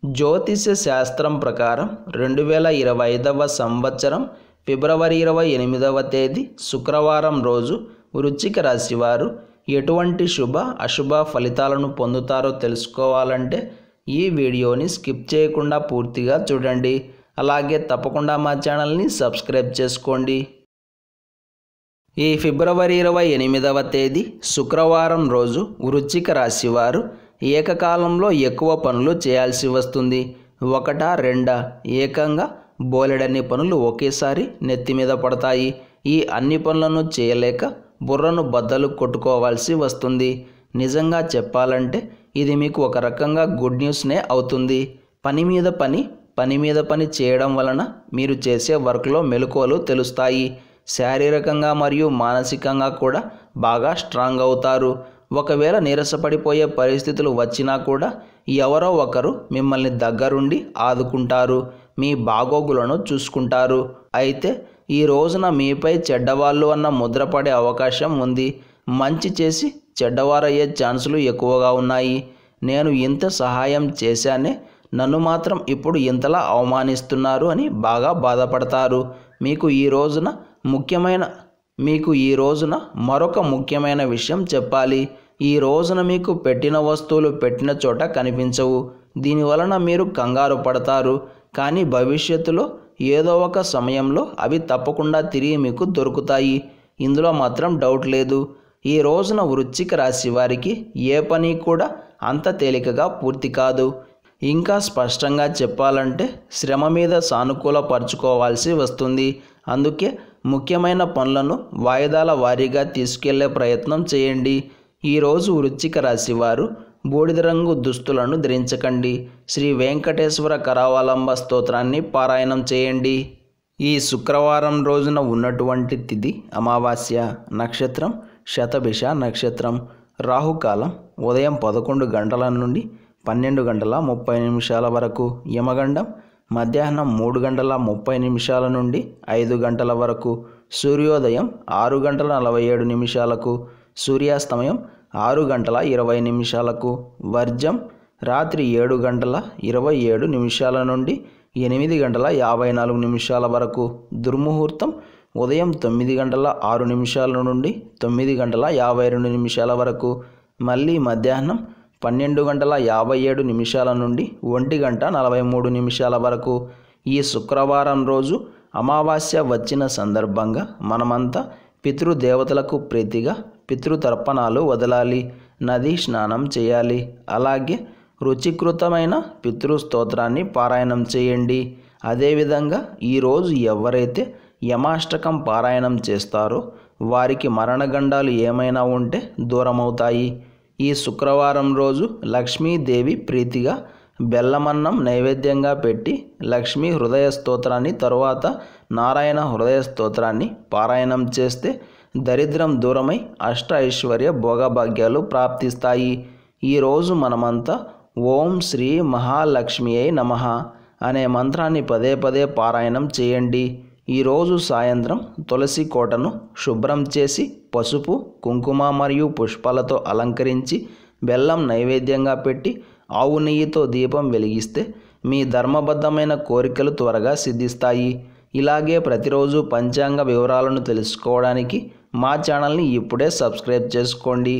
జ్యోతిష శాస్త్రం ప్రకారం 2025వ సంవత్సరం ఫిబ్రవరి 28వ తేదీ శుక్రవారం రోజు వృశ్చిక రాశి వారు ఎటువంటి శుభ అశుభ ఫలితాలను పొందుతారో తెలుసుకోవాలంటే ఈ వీడియోని స్కిప్ చేయకుండా పూర్తిగా చూడండి. అలాగే తప్పకుండా మా ఛానల్ని సబ్స్క్రైబ్ చేసుకోండి. ఈ ఫిబ్రవరి 28వ తేదీ శుక్రవారం రోజు వృశ్చిక రాశి వారు ఏకకాలంలో ఎక్కువ పనులు చేయాల్సి వస్తుంది. ఒకటా రెండా ఏకంగా బోలెడన్ని పనులు ఒకేసారి నెత్తి మీద పడతాయి. ఈ అన్ని పనులను చేయలేక బుర్రను బద్దలు కొట్టుకోవాల్సి వస్తుంది. నిజంగా చెప్పాలంటే ఇది మీకు ఒక రకంగా గుడ్ న్యూస్నే అవుతుంది. పని మీద పని చేయడం వలన మీరు చేసే వర్క్లో మెలకువలు తెలుస్తాయి. శారీరకంగా మరియు మానసికంగా కూడా బాగా స్ట్రాంగ్ అవుతారు. ఒకవేళ నీరసపడిపోయే పరిస్థితులు వచ్చినా కూడా ఎవరో ఒకరు మిమ్మల్ని దగ్గరుండి ఆదుకుంటారు, మీ బాగోగులను చూసుకుంటారు. అయితే ఈ రోజున మీపై చెడ్డవాళ్ళు అన్న ముద్రపడే అవకాశం ఉంది. మంచి చేసి చెడ్డవారయ్యే ఛాన్సులు ఎక్కువగా ఉన్నాయి. నేను ఇంత సహాయం చేశానే, నన్ను మాత్రం ఇప్పుడు ఇంతలా అవమానిస్తున్నారు అని బాగా బాధపడతారు. మీకు ఈ రోజున మరొక ముఖ్యమైన విషయం చెప్పాలి. ఈ రోజున మీకు పెట్టిన వస్తువులు పెట్టిన చోట కనిపించవు. దీనివలన మీరు కంగారు పడతారు. కానీ భవిష్యత్తులో ఏదో ఒక సమయంలో అవి తప్పకుండా తిరిగి మీకు దొరుకుతాయి. ఇందులో మాత్రం డౌట్ లేదు. ఈ రోజున వృశ్చిక రాశి వారికి ఏ పని కూడా అంత తేలికగా పూర్తి కాదు. ఇంకా స్పష్టంగా చెప్పాలంటే శ్రమ మీద సానుకూలపరుచుకోవాల్సి వస్తుంది. అందుకే ముఖ్యమైన పనులను వాయిదాల వారీగా తీసుకెళ్లే ప్రయత్నం చేయండి. ఈరోజు వృశ్చిక రాశి వారు బూడిద రంగు దుస్తులను ధరించకండి. శ్రీ వెంకటేశ్వర కరావలంబ స్తోత్రాన్ని పారాయణం చేయండి. ఈ శుక్రవారం రోజున ఉన్నటువంటి తిథి అమావాస్య, నక్షత్రం శతభిష నక్షత్రం, రాహుకాలం ఉదయం 11 గంటల నుండి 12 గంటల 30 నిమిషాల వరకు, యమగండం మధ్యాహ్నం 3 గంటల 30 నిమిషాల నుండి 5 గంటల వరకు, సూర్యోదయం 6 గంటల 47 నిమిషాలకు, సూర్యాస్తమయం 6 గంటల 20 నిమిషాలకు, వర్జం రాత్రి 7 గంటల 27 నిమిషాల నుండి 8 గంటల 54 నిమిషాల వరకు, దుర్ముహూర్తం ఉదయం 9 గంటల 6 నిమిషాల నుండి 9 గంటల 52 నిమిషాల వరకు, మళ్ళీ మధ్యాహ్నం 12 గంటల 57 నిమిషాల నుండి 1 గంట 43 నిమిషాల వరకు. ఈ శుక్రవారం రోజు అమావాస్య వచ్చిన సందర్భంగా మనమంతా పితృదేవతలకు ప్రీతిగా పితృతర్పణాలు వదలాలి, నదీ స్నానం చేయాలి. అలాగే రుచికృతమైన పితృస్తోత్రాన్ని పారాయణం చేయండి. అదేవిధంగా ఈరోజు ఎవరైతే యమాష్టకం పారాయణం చేస్తారో వారికి మరణగండాలు ఏమైనా ఉంటే దూరమవుతాయి. ఈ శుక్రవారం రోజు లక్ష్మీదేవి ప్రీతిగా బెల్లమన్నం నైవేద్యంగా పెట్టి లక్ష్మీ హృదయ స్తోత్రాన్ని తరువాత నారాయణ హృదయ స్తోత్రాన్ని పారాయణం చేస్తే దరిద్రం దూరమై అష్ట ఐశ్వర్య భోగభాగ్యాలు ప్రాప్తిస్తాయి. ఈరోజు మనమంతా ఓం శ్రీ మహాలక్ష్మియై నమః అనే మంత్రాన్ని పదే పదే పారాయణం చేయండి. ఈరోజు సాయంత్రం తులసి కోటను శుభ్రం చేసి పసుపు, కుంకుమ మరియు పుష్పాలతో అలంకరించి బెల్లం నైవేద్యంగా పెట్టి ఆవు నెయ్యితో దీపం వెలిగిస్తే మీ ధర్మబద్ధమైన కోరికలు త్వరగా సిద్ధిస్తాయి. ఇలాగే ప్రతిరోజు పంచాంగ వివరాలను తెలుసుకోవడానికి మా ఛానల్ని ఇప్పుడే సబ్స్క్రైబ్ చేసుకోండి.